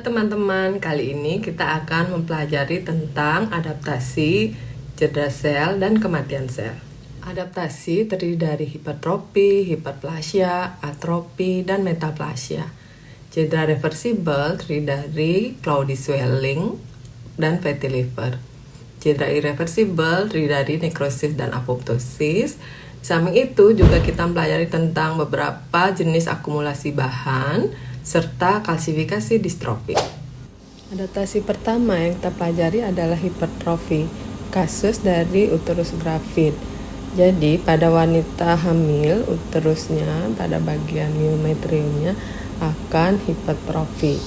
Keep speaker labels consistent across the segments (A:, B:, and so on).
A: teman-teman, kali ini kita akan mempelajari tentang adaptasi, jeda sel, dan kematian sel. Adaptasi terdiri dari hipertrofi, hiperplasia, atrofi, dan metaplasia. Cedera reversibel terdiri dari cloudy swelling dan fatty liver. Cedera irreversibel terdiri dari nekrosis dan apoptosis. Di samping itu juga kita mempelajari tentang beberapa jenis akumulasi bahan serta kalsifikasi distrofi. Adaptasi pertama yang kita pelajari adalah hipertrofi, kasus dari uterus gravid. Jadi pada wanita hamil, uterusnya pada bagian myometriumnya akan hipertrofi.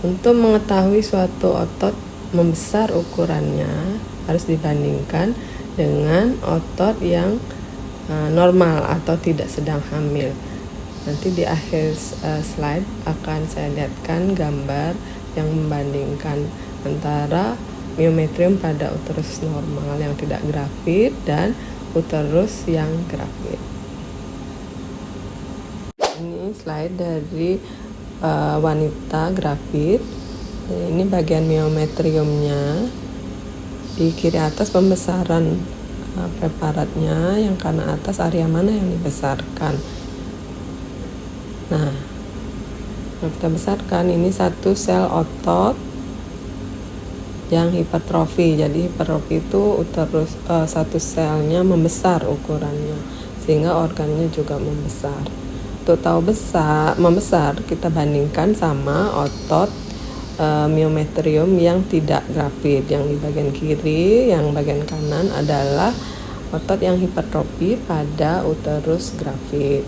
A: Untuk mengetahui suatu otot membesar ukurannya harus dibandingkan dengan otot yang normal atau tidak sedang hamil. Nanti di akhir slide akan saya lihatkan gambar yang membandingkan antara myometrium pada uterus normal yang tidak gravid dan uterus yang gravid. Ini slide dari wanita gravid. Ini bagian myometriumnya. Di kiri atas pembesaran preparatnya, yang kanan atas area mana yang dibesarkan. Nah, kalau kita besarkan, ini satu sel otot yang hipertrofi. Jadi hipertrofi itu uterus satu selnya membesar ukurannya, sehingga organnya juga membesar. Untuk tahu membesar, kita bandingkan sama otot myometrium yang tidak gravid. Yang di bagian kiri, yang bagian kanan adalah otot yang hipertrofi pada uterus gravid.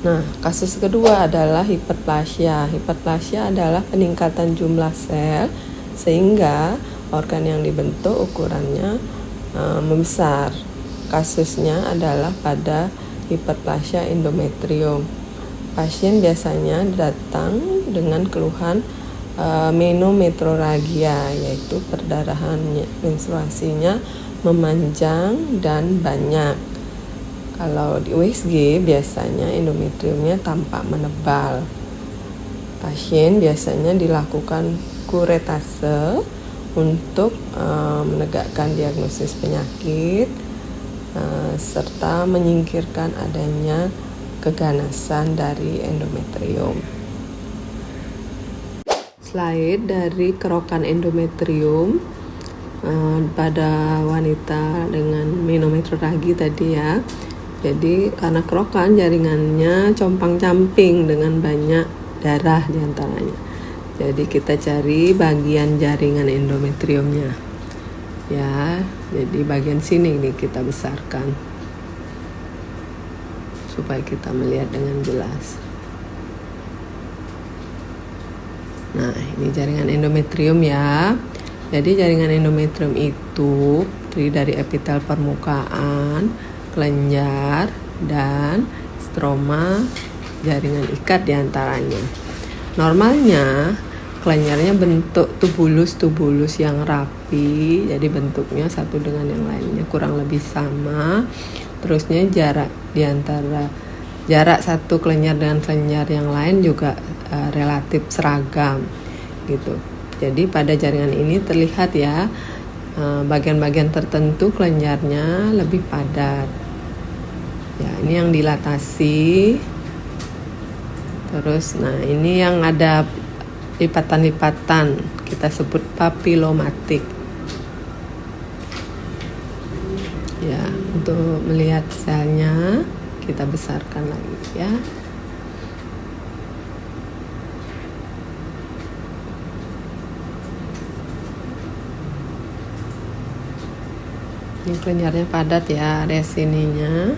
A: Nah, kasus kedua adalah hiperplasia. Hiperplasia adalah peningkatan jumlah sel sehingga organ yang dibentuk ukurannya membesar. Kasusnya adalah pada hiperplasia endometrium. Pasien biasanya datang dengan keluhan menometrorragia, yaitu perdarahan menstruasinya memanjang dan banyak. Kalau di USG biasanya endometriumnya tampak menebal. Pasien biasanya dilakukan kuretase untuk menegakkan diagnosis penyakit serta menyingkirkan adanya keganasan dari endometrium. Slide dari kerokan endometrium pada wanita dengan menometrorragia tadi ya. Jadi karena kerokan jaringannya compang-camping dengan banyak darah diantaranya. Jadi kita cari bagian jaringan endometriumnya. Ya, jadi bagian sini nih kita besarkan supaya kita melihat dengan jelas. Nah, ini jaringan endometrium ya. Jadi jaringan endometrium itu terdiri dari epitel permukaan, kelenjar, dan stroma jaringan ikat diantaranya. Normalnya kelenjarnya bentuk tubulus yang rapi, jadi bentuknya satu dengan yang lainnya kurang lebih sama. Terusnya jarak diantara jarak satu kelenjar dengan kelenjar yang lain juga relatif seragam gitu. Jadi pada jaringan ini terlihat ya bagian-bagian tertentu kelenjarnya lebih padat. Ya, ini yang dilatasi. Terus, nah ini yang ada lipatan-lipatan, kita sebut papilomatik. Ya, untuk melihat selnya kita besarkan lagi ya. Ini kelenjarnya padat ya, area sininya.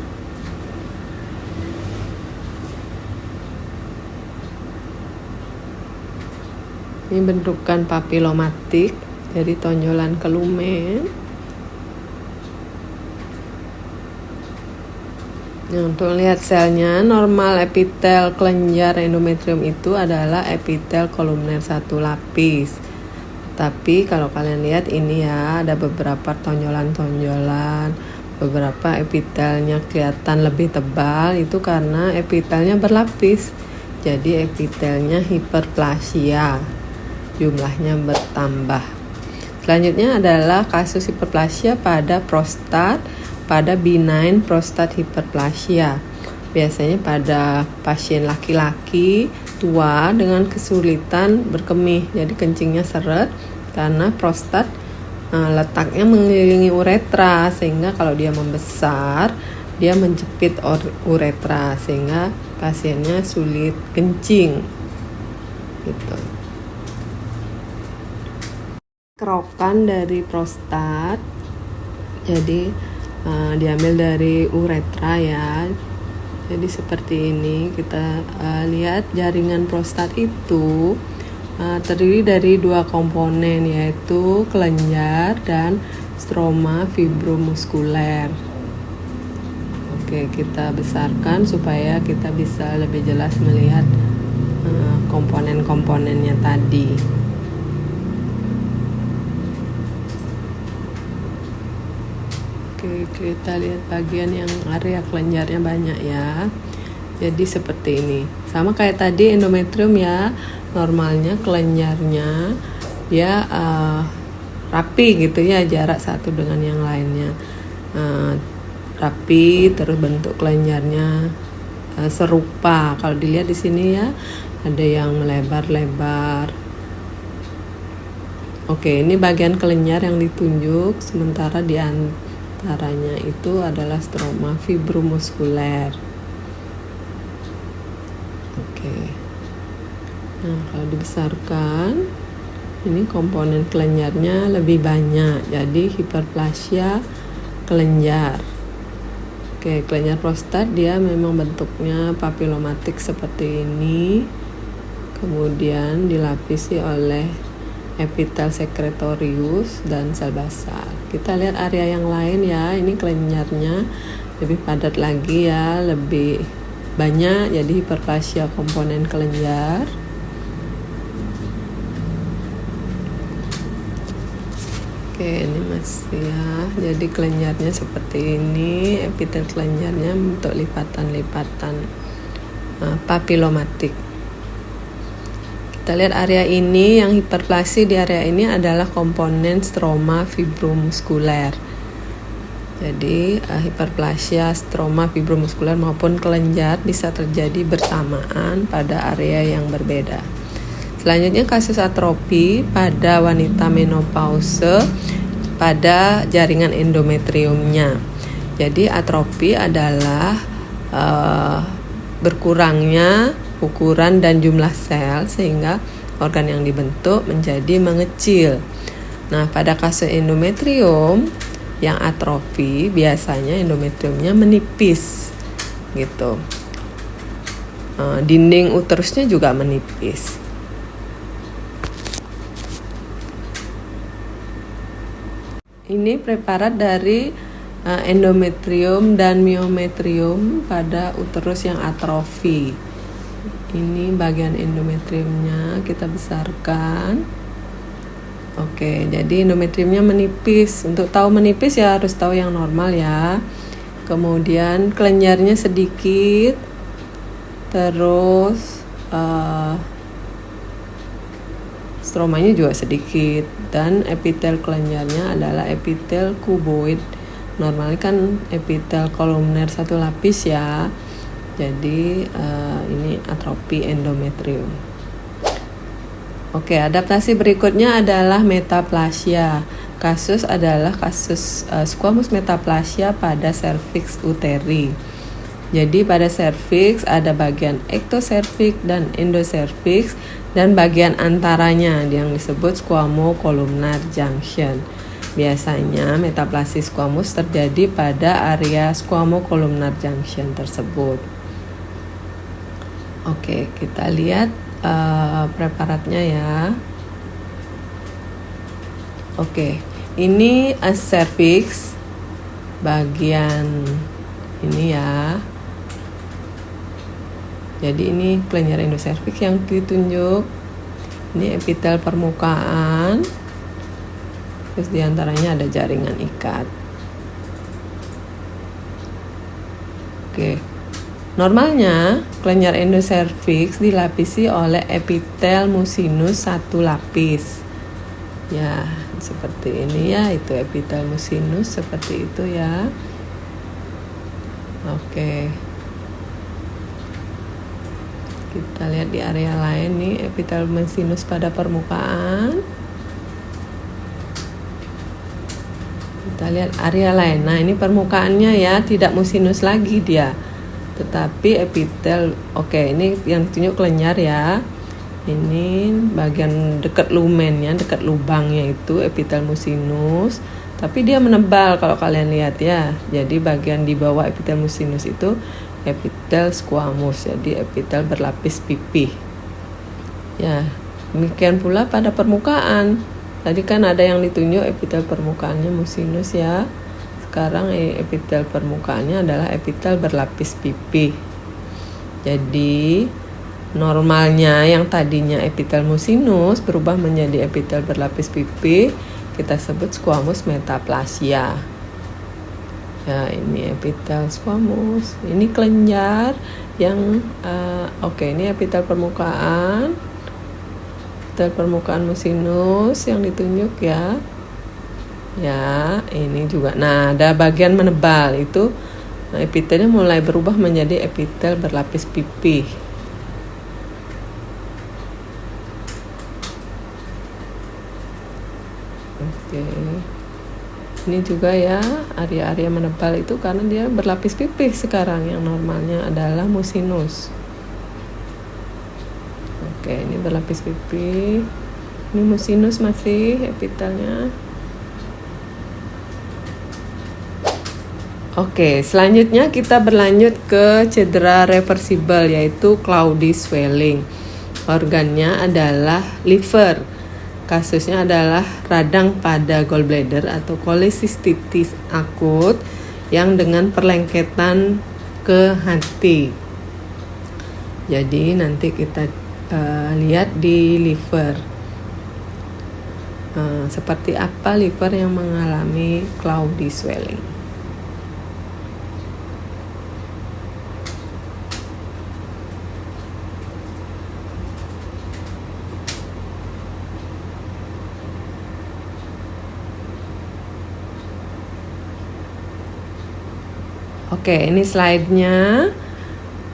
A: Ini bentukan papilomatik dari tonjolan ke lumen. Nah, untuk lihat selnya, normal epitel kelenjar endometrium itu adalah epitel kolumner satu lapis. Tapi kalau kalian lihat ini ya, ada beberapa tonjolan-tonjolan, beberapa epitelnya kelihatan lebih tebal, itu karena epitelnya berlapis. Jadi epitelnya hiperplasia, jumlahnya bertambah. Selanjutnya adalah kasus hiperplasia pada prostat, pada benign prostat hiperplasia. Biasanya pada pasien laki-laki tua dengan kesulitan berkemih, jadi kencingnya seret karena prostat letaknya mengelilingi uretra, sehingga kalau dia membesar dia menjepit uretra sehingga pasiennya sulit kencing gitu. Kerokan dari prostat, jadi diambil dari uretra ya. Jadi seperti ini kita lihat jaringan prostat itu terdiri dari dua komponen, yaitu kelenjar dan stroma fibromuskuler. Oke, kita besarkan supaya kita bisa lebih jelas melihat komponen-komponennya tadi. Oke, kita lihat bagian yang area kelenjarnya banyak ya. Jadi seperti ini. Sama kayak tadi endometrium ya. Normalnya kelenjarnya ya rapi gitu ya, jarak satu dengan yang lainnya. Rapi, terus bentuk kelenjarnya serupa. Kalau dilihat di sini ya, ada yang melebar-lebar. Oke, ini bagian kelenjar yang ditunjuk, sementara di antaranya itu adalah stroma fibromuskuler. Oke. Nah, kalau dibesarkan, ini komponen kelenjarnya lebih banyak, jadi hiperplasia kelenjar. Oke, kelenjar prostat dia memang bentuknya papilomatik seperti ini, kemudian dilapisi oleh epitel sekretorius dan sel basal. Kita lihat area yang lain ya, ini kelenjarnya lebih padat lagi ya, lebih banyak, jadi hiperplasia komponen kelenjar. Oke, ini masih ya, jadi kelenjarnya seperti ini, epitel kelenjarnya bentuk lipatan-lipatan papilomatik. Kita lihat area ini, yang hiperplasi di area ini adalah komponen stroma fibromuskuler. Jadi hiperplasia stroma fibromuskuler maupun kelenjar bisa terjadi bersamaan pada area yang berbeda. Selanjutnya kasus atrofi pada wanita menopause pada jaringan endometriumnya. Jadi atrofi adalah berkurangnya ukuran dan jumlah sel sehingga organ yang dibentuk menjadi mengecil. Nah, pada kasus endometrium yang atrofi biasanya endometriumnya menipis gitu. Dinding uterusnya juga menipis. Ini preparat dari endometrium dan myometrium pada uterus yang atrofi. Ini bagian endometriumnya kita besarkan. Oke, jadi endometriumnya menipis. Untuk tahu menipis ya harus tahu yang normal ya. Kemudian kelenjarnya sedikit. Terus stromanya juga sedikit. Dan epitel kelenjarnya adalah epitel kuboid. Normalnya kan epitel kolumner satu lapis ya. Jadi ini atrofi endometrium. Oke, adaptasi berikutnya adalah metaplasia. Kasus adalah kasus squamous metaplasia pada serviks uteri. Jadi pada serviks ada bagian ektoservix dan endoservix dan bagian antaranya yang disebut squamocolumnar junction. Biasanya metaplasia squamous terjadi pada area squamocolumnar junction tersebut. Oke, kita lihat preparatnya ya. Oke, ini cervix bagian ini ya. Jadi ini kelenjar endoservix yang ditunjuk. Ini epitel permukaan. Terus diantaranya ada jaringan ikat. Oke. Normalnya, kelenjar endoservix dilapisi oleh epitel mucinus satu lapis. Ya, seperti ini ya, itu epitel mucinus seperti itu ya. Oke. Kita lihat di area lain nih, epitel mucinus pada permukaan. Kita lihat area lain. Nah, ini permukaannya ya, tidak mucinus lagi dia, tetapi epitel. Oke, ini yang ditunjuk kelenjar ya. Ini bagian dekat lumennya, dekat lubangnya itu epitel mucinus, tapi dia menebal kalau kalian lihat ya. Jadi bagian di bawah epitel mucinus itu epitel squamous, jadi epitel berlapis pipih. Ya, demikian pula pada permukaan. Tadi kan ada yang ditunjuk epitel permukaannya mucinus ya. Sekarang epitel permukaannya adalah epitel berlapis pipih. Jadi normalnya yang tadinya epitel mucinus berubah menjadi epitel berlapis pipih, kita sebut squamous metaplasia. Ya, ini epitel squamous. Ini kelenjar yang ini epitel permukaan. Epitel permukaan mucinus yang ditunjuk ya. Ya, ini juga. Nah, ada bagian menebal itu epitelnya mulai berubah menjadi epitel berlapis pipih. Oke. Ini juga ya, area-area menebal itu karena dia berlapis pipih sekarang, yang normalnya adalah mucinus. Oke, ini berlapis pipih. Ini mucinus masih epitelnya. Oke, selanjutnya kita berlanjut ke cedera reversibel, yaitu cloudy swelling. Organnya adalah liver. Kasusnya adalah radang pada gallbladder atau kolesistitis akut yang dengan perlengketan ke hati. Jadi nanti kita lihat di liver. Seperti apa liver yang mengalami cloudy swelling. Oke, ini slide-nya.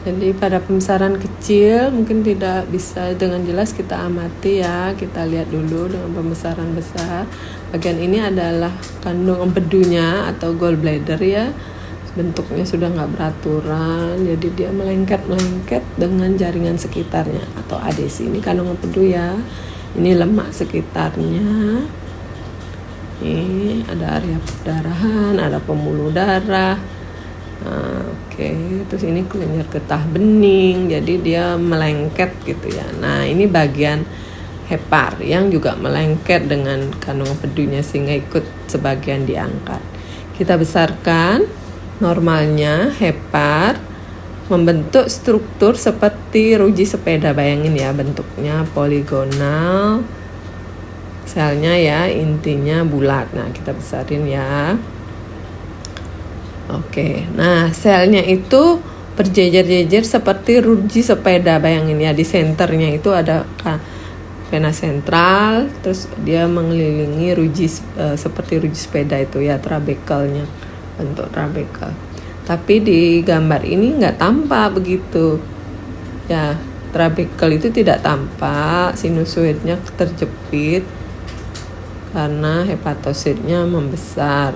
A: Jadi pada pembesaran kecil mungkin tidak bisa dengan jelas kita amati ya. Kita lihat dulu dengan pembesaran besar. Bagian ini adalah kandung empedunya atau gallbladder ya. Bentuknya sudah nggak beraturan, jadi dia melengket dengan jaringan sekitarnya atau adesi. Ini kandung empedu ya. Ini lemak sekitarnya. Ini ada area perdarahan, ada pembuluh darah. Oke, terus ini kelenjar getah bening, jadi dia melengket gitu ya. Nah, ini bagian hepar yang juga melengket dengan kandung empedunya sehingga ikut sebagian diangkat. Kita besarkan. Normalnya hepar membentuk struktur seperti ruji sepeda, bayangin ya, bentuknya poligonal. Selnya ya, intinya bulat. Nah, kita besarin ya. Oke, nah selnya itu berjejer-jejer seperti ruji sepeda, bayangin ya, di senternya itu ada vena sentral, terus dia mengelilingi ruji seperti ruji sepeda itu ya, trabekelnya, bentuk trabekel. Tapi di gambar ini nggak tampak begitu ya, trabekel itu tidak tampak, sinusoidnya terjepit karena hepatositnya membesar.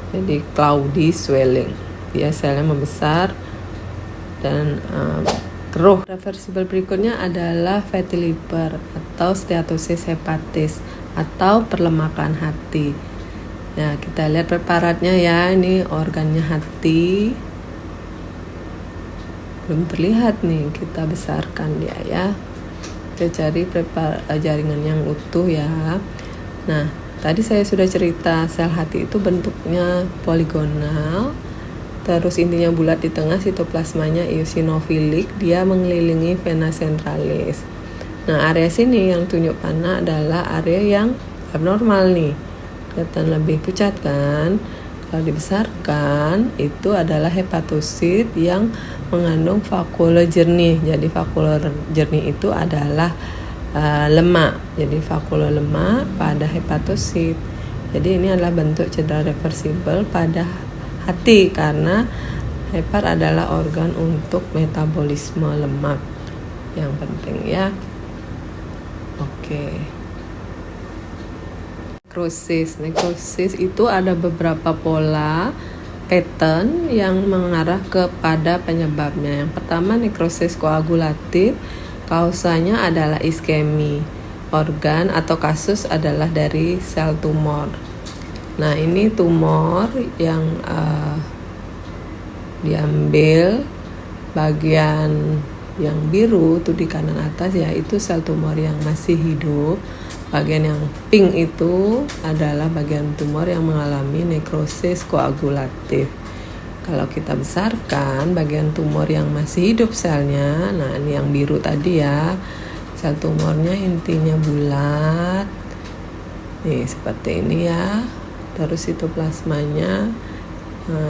A: Jadi cloudy swelling, dia selnya membesar dan keruh. Reversibel berikutnya adalah fatty liver atau steatosis hepatis atau perlemakan hati. Nah, kita lihat preparatnya ya, ini organnya hati. Belum terlihat nih, kita besarkan dia ya. Kita cari jaringan yang utuh ya. Nah, tadi saya sudah cerita sel hati itu bentuknya poligonal, terus intinya bulat, di tengah sitoplasmanya eosinofilik, dia mengelilingi vena centralis. Nah, area sini yang tunjuk panah adalah area yang abnormal nih, kelihatan lebih pucat kan, Kalau dibesarkan itu adalah hepatosit yang mengandung vakuola jernih. Jadi vakuola jernih itu adalah lemak. Jadi vakuola lemak pada hepatosit. Jadi ini adalah bentuk cedera reversibel pada hati karena hepar adalah organ untuk metabolisme lemak yang penting ya. Oke. Nekrosis itu ada beberapa pola pattern yang mengarah kepada penyebabnya. Yang pertama nekrosis koagulatif, kausanya adalah iskemi. Organ atau kasus adalah dari sel tumor. Nah, ini tumor yang diambil bagian yang biru tuh di kanan atas ya, itu sel tumor yang masih hidup. Bagian yang pink itu adalah bagian tumor yang mengalami nekrosis koagulatif. Kalau kita besarkan bagian tumor yang masih hidup selnya, nah ini yang biru tadi ya, sel tumornya intinya bulat, nih seperti ini ya. Terus sitoplasmanya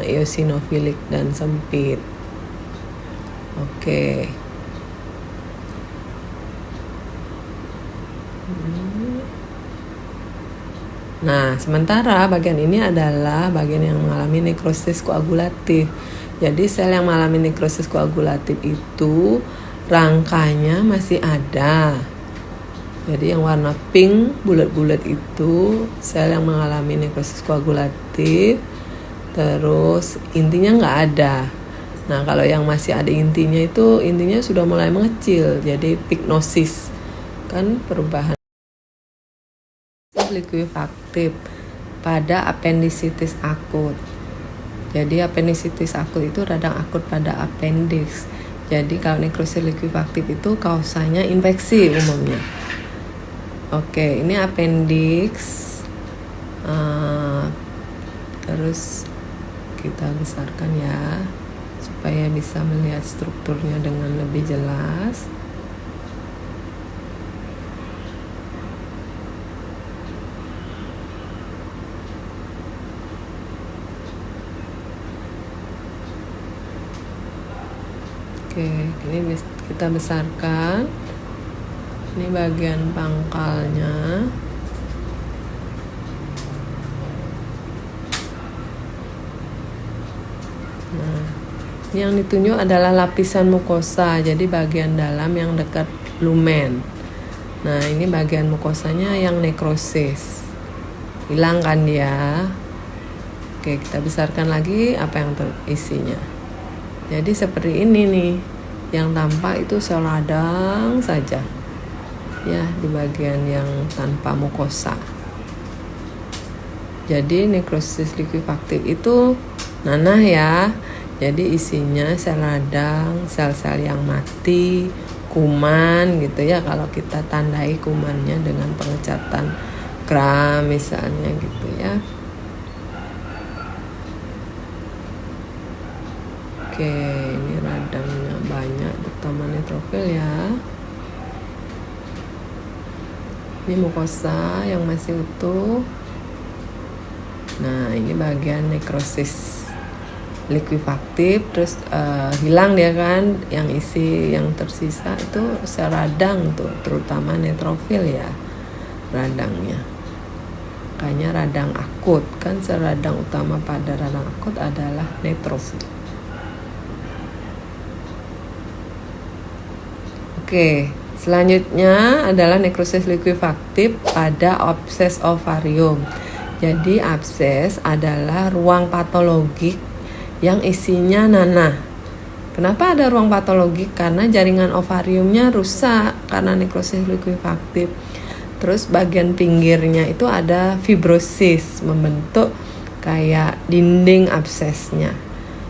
A: eosinofilik dan sempit. Oke. Nah, sementara bagian ini adalah bagian yang mengalami nekrosis koagulatif. Jadi sel yang mengalami nekrosis koagulatif itu rangkanya masih ada. Jadi yang warna pink bulat-bulat itu sel yang mengalami nekrosis koagulatif. Terus intinya nggak ada. Nah, kalau yang masih ada intinya itu intinya sudah mulai mengecil. Jadi pignosis kan perubahan likuifaktif pada apendisitis akut. Jadi apendisitis akut itu radang akut pada appendix. Jadi kalau nekrosis likuifaktif itu kausanya infeksi umumnya. Oke, ini appendix. Terus kita besarkan ya supaya bisa melihat strukturnya dengan lebih jelas. Oke, ini kita besarkan. Ini bagian pangkalnya. Nah, ini yang ditunjuk adalah lapisan mukosa. Jadi bagian dalam yang dekat lumen. Nah, ini bagian mukosanya yang nekrosis. Hilang kan dia. Oke, kita besarkan lagi apa yang isinya. Jadi seperti ini nih, yang tampak itu sel radang saja, ya di bagian yang tanpa mukosa. Jadi nekrosis likuifaktif itu nanah ya. Jadi isinya sel radang, sel-sel yang mati, kuman gitu ya. Kalau kita tandai kumannya dengan pengecatan kram misalnya gitu ya. Oke, ini radangnya banyak terutama neutrofil ya. Ini mukosa yang masih utuh. Nah, ini bagian nekrosis likuifaktif, terus hilang dia kan, yang isi yang tersisa itu sel radang tuh, terutama neutrofil ya radangnya. Kayaknya radang akut kan, sel radang utama pada radang akut adalah neutrofil. Oke, selanjutnya adalah nekrosis likuifaktif pada abses ovarium. Jadi abses adalah ruang patologik yang isinya nanah. Kenapa ada ruang patologik? Karena jaringan ovariumnya rusak karena nekrosis likuifaktif. Terus bagian pinggirnya itu ada fibrosis, membentuk kayak dinding absesnya.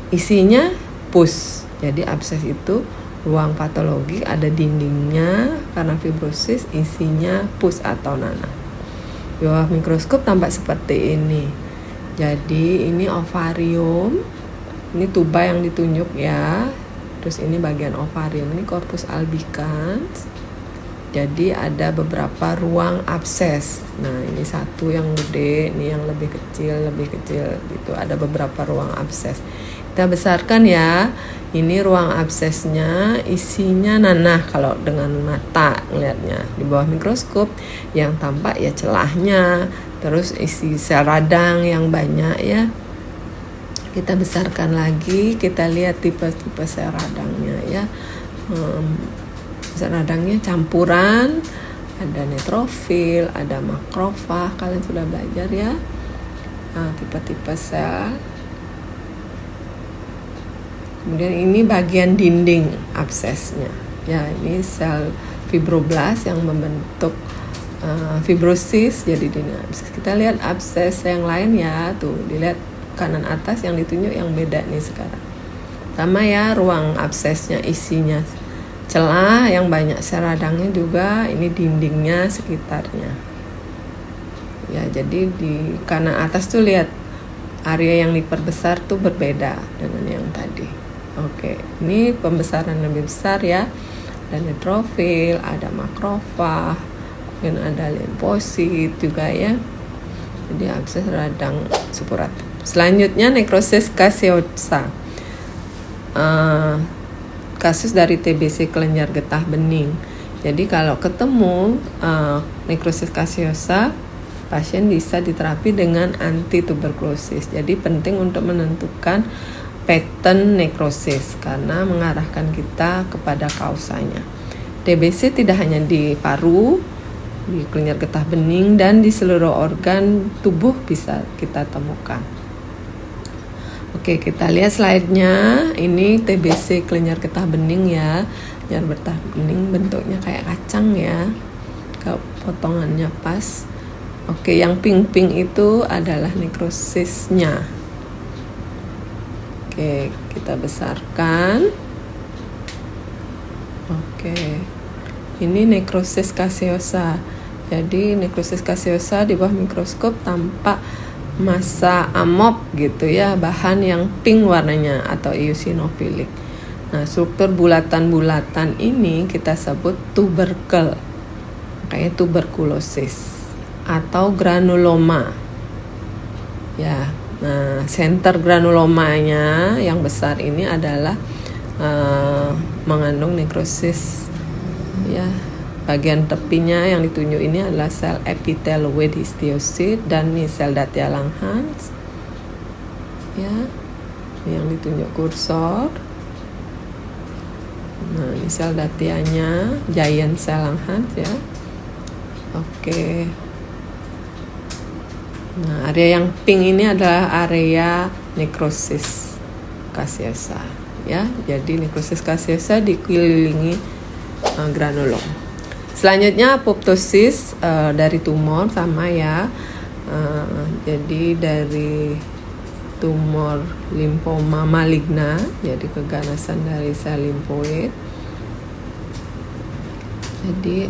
A: Isinya pus. Jadi abses itu ruang patologi, ada dindingnya karena fibrosis, isinya pus atau nanah. Di bawah mikroskop tampak seperti ini. Jadi ini ovarium, ini tuba yang ditunjuk ya. Terus ini bagian ovarium, ini corpus albicans. Jadi ada beberapa ruang abses. Nah, ini satu yang gede, ini yang lebih kecil gitu. Ada beberapa ruang abses. Kita besarkan ya. Ini ruang absesnya, isinya nanah kalau dengan mata ngelihatnya. Di bawah mikroskop yang tampak ya celahnya, terus isi sel radang yang banyak ya. Kita besarkan lagi, kita lihat tipe-tipe sel radangnya ya. Sel radangnya campuran, ada neutrofil, ada makrofag, kalian sudah belajar ya. Tipe-tipe sel. Kemudian ini bagian dinding absesnya. Ya, ini sel fibroblast yang membentuk fibrosis jadi dinding abses. Kita lihat abses yang lain ya, tuh dilihat kanan atas yang ditunjuk yang beda nih sekarang. Sama ya, ruang absesnya isinya celah yang banyak sel radangnya juga, ini dindingnya sekitarnya. Ya, jadi di kanan atas tuh lihat area yang diperbesar tuh berbeda dengan yang tadi. Oke, ini pembesaran lebih besar ya. Ada neutrofil, ada makrofag, kemudian ada limfosit juga ya. Jadi abses radang supuratif. Selanjutnya nekrosis kaseosa. Kasus dari TBC kelenjar getah bening. Jadi kalau ketemu nekrosis kaseosa, pasien bisa diterapi dengan antituberkulosis. Jadi penting untuk menentukan pattern nekrosis karena mengarahkan kita kepada kausanya. TBC tidak hanya di paru, di kelenjar getah bening, dan di seluruh organ tubuh bisa kita temukan. Oke, kita lihat slide-nya. Ini TBC kelenjar getah bening ya. Kelenjar getah bening bentuknya kayak kacang ya. Potongannya pas. Oke, yang pink-pink itu adalah nekrosisnya. Oke, kita besarkan. Oke, ini nekrosis kaseosa. Jadi nekrosis kaseosa di bawah mikroskop tampak massa amop gitu ya, bahan yang pink warnanya atau eosinofilik. Nah, struktur bulatan-bulatan ini kita sebut tuberkel, kayak tuberkulosis atau granuloma. Ya. Nah, center granulomanya yang besar ini adalah mengandung nekrosis ya. Bagian tepinya yang ditunjuk ini adalah sel epiteloid histiosit dan ini sel Datia Langhans ya. Ini yang ditunjuk kursor. Nah, ini sel Datianya, giant sel Langhans ya. Oke. Nah, area yang pink ini adalah area nekrosis kaseosa ya. Jadi nekrosis kaseosa dikelilingi granulom. Selanjutnya apoptosis dari tumor sama ya. Jadi dari tumor limfoma maligna, jadi keganasan dari sel limfoid. Jadi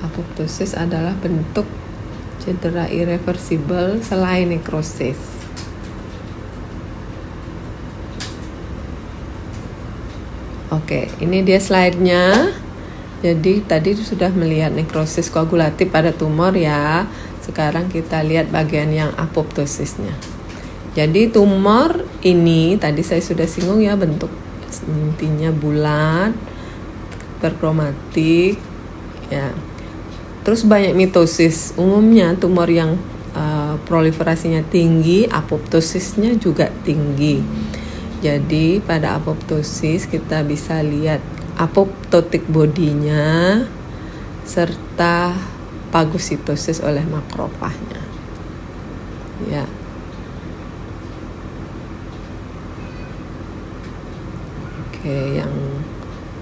A: apoptosis adalah bentuk cedera irreversibel selain nekrosis. Oke, ini dia slide-nya. Jadi tadi sudah melihat nekrosis koagulatif pada tumor ya. Sekarang kita lihat bagian yang apoptosisnya. Jadi tumor ini tadi saya sudah singgung ya, bentuk intinya bulat, berkromatik ya. Terus banyak mitosis. Umumnya tumor yang proliferasinya tinggi, apoptosisnya juga tinggi. Jadi pada apoptosis kita bisa lihat apoptotic bodinya serta fagositosis oleh makrofagnya. Ya. Oke, yang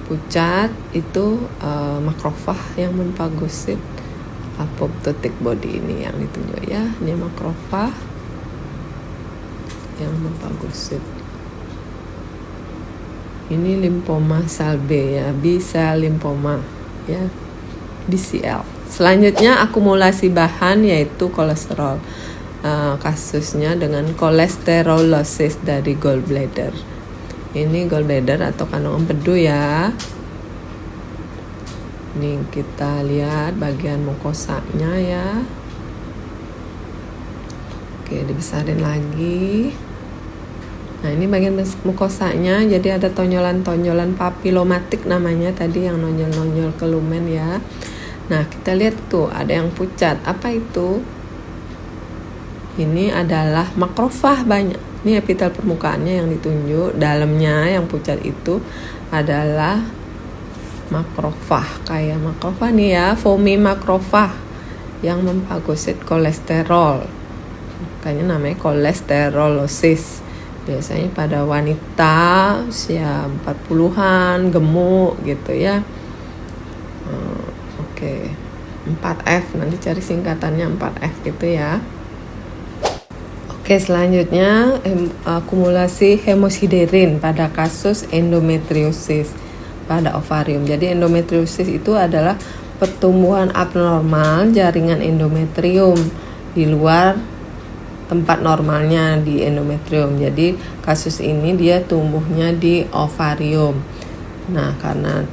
A: pucat itu makrofag yang memfagosit apoptotic body ini yang ditunjuk ya. Ini makrofag yang memfagosit. Ini limfoma sel B ya, B sel limfoma ya, BCL. Selanjutnya akumulasi bahan yaitu kolesterol. Kasusnya dengan kolesterolosis dari gallbladder. Ini gallbladder atau kandung empedu ya. Ini kita lihat bagian mukosanya ya. Oke, dibesarin lagi. Nah, ini bagian mukosanya, jadi ada tonjolan-tonjolan papilomatik namanya tadi yang nonjol-nonjol ke lumen ya. Nah, kita lihat tuh ada yang pucat. Apa itu? Ini adalah makrofag banyak. Ini epitel permukaannya yang ditunjuk. Dalamnya yang pucat itu adalah makrofag. Kayak makrofag nih ya, foamy makrofag yang memfagosit kolesterol. Makanya namanya kolesterolosis. Biasanya pada wanita usia 40-an, gemuk gitu ya. Oke. 4F, nanti cari singkatannya 4F gitu ya. Oke, selanjutnya akumulasi hemosiderin pada kasus endometriosis pada ovarium. Jadi endometriosis itu adalah pertumbuhan abnormal jaringan endometrium di luar tempat normalnya di endometrium. Jadi kasus ini dia tumbuhnya di ovarium. Nah, karena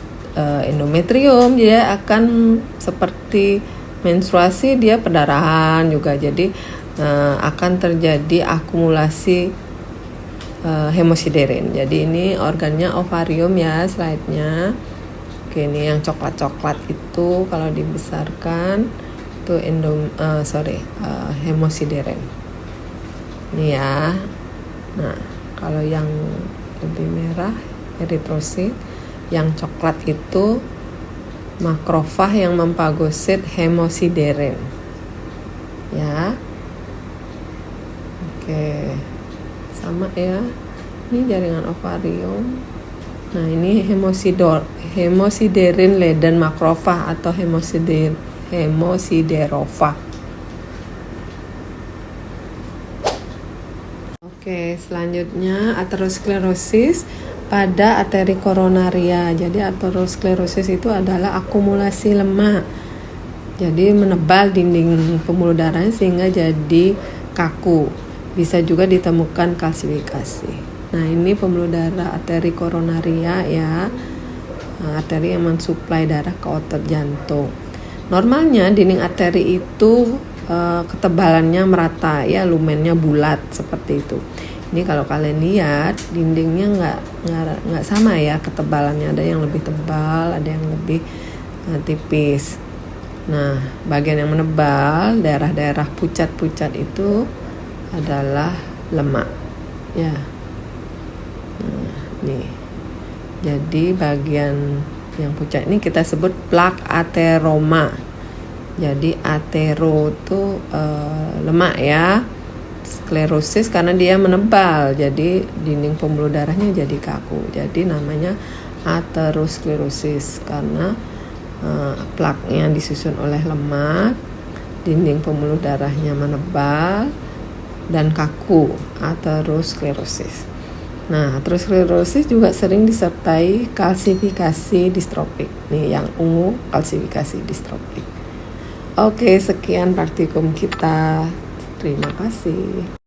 A: endometrium dia akan seperti menstruasi, dia perdarahan juga. Jadi akan terjadi akumulasi hemosiderin. Jadi ini organnya ovarium ya, slide-nya. Oke, ini yang coklat-coklat itu kalau dibesarkan itu hemosiderin. Ini ya. Nah, kalau yang lebih merah eritrosit, yang coklat itu makrofag yang memfagosit hemosiderin. Ya. Oke. Sama ya. Ini jaringan ovarium. Nah, ini hemosiderin laden makrofag atau hemosiderofag. Oke, selanjutnya aterosklerosis pada arteri koronaria. Jadi aterosklerosis itu adalah akumulasi lemak. Jadi menebal dinding pembuluh darahnya sehingga jadi kaku. Bisa juga ditemukan kalsifikasi. Nah, ini pembuluh darah arteri koronaria ya. Arteri yang mensuplai darah ke otot jantung. Normalnya dinding arteri itu ketebalannya merata ya, lumennya bulat seperti itu. Ini kalau kalian lihat dindingnya nggak sama ya ketebalannya, ada yang lebih tebal, ada yang lebih tipis. Nah, bagian yang menebal, daerah-daerah pucat-pucat itu adalah lemak ya. Nah, nih. Jadi bagian yang pucat ini kita sebut plak ateroma. Jadi atero itu lemak ya. Sklerosis karena dia menebal, jadi dinding pembuluh darahnya jadi kaku. Jadi namanya aterosklerosis karena plaknya disusun oleh lemak, dinding pembuluh darahnya menebal dan kaku. Aterosklerosis. Nah, aterosklerosis juga sering disertai kalsifikasi distropik. Nih yang ungu kalsifikasi distropik. Oke, sekian praktikum kita. Terima kasih.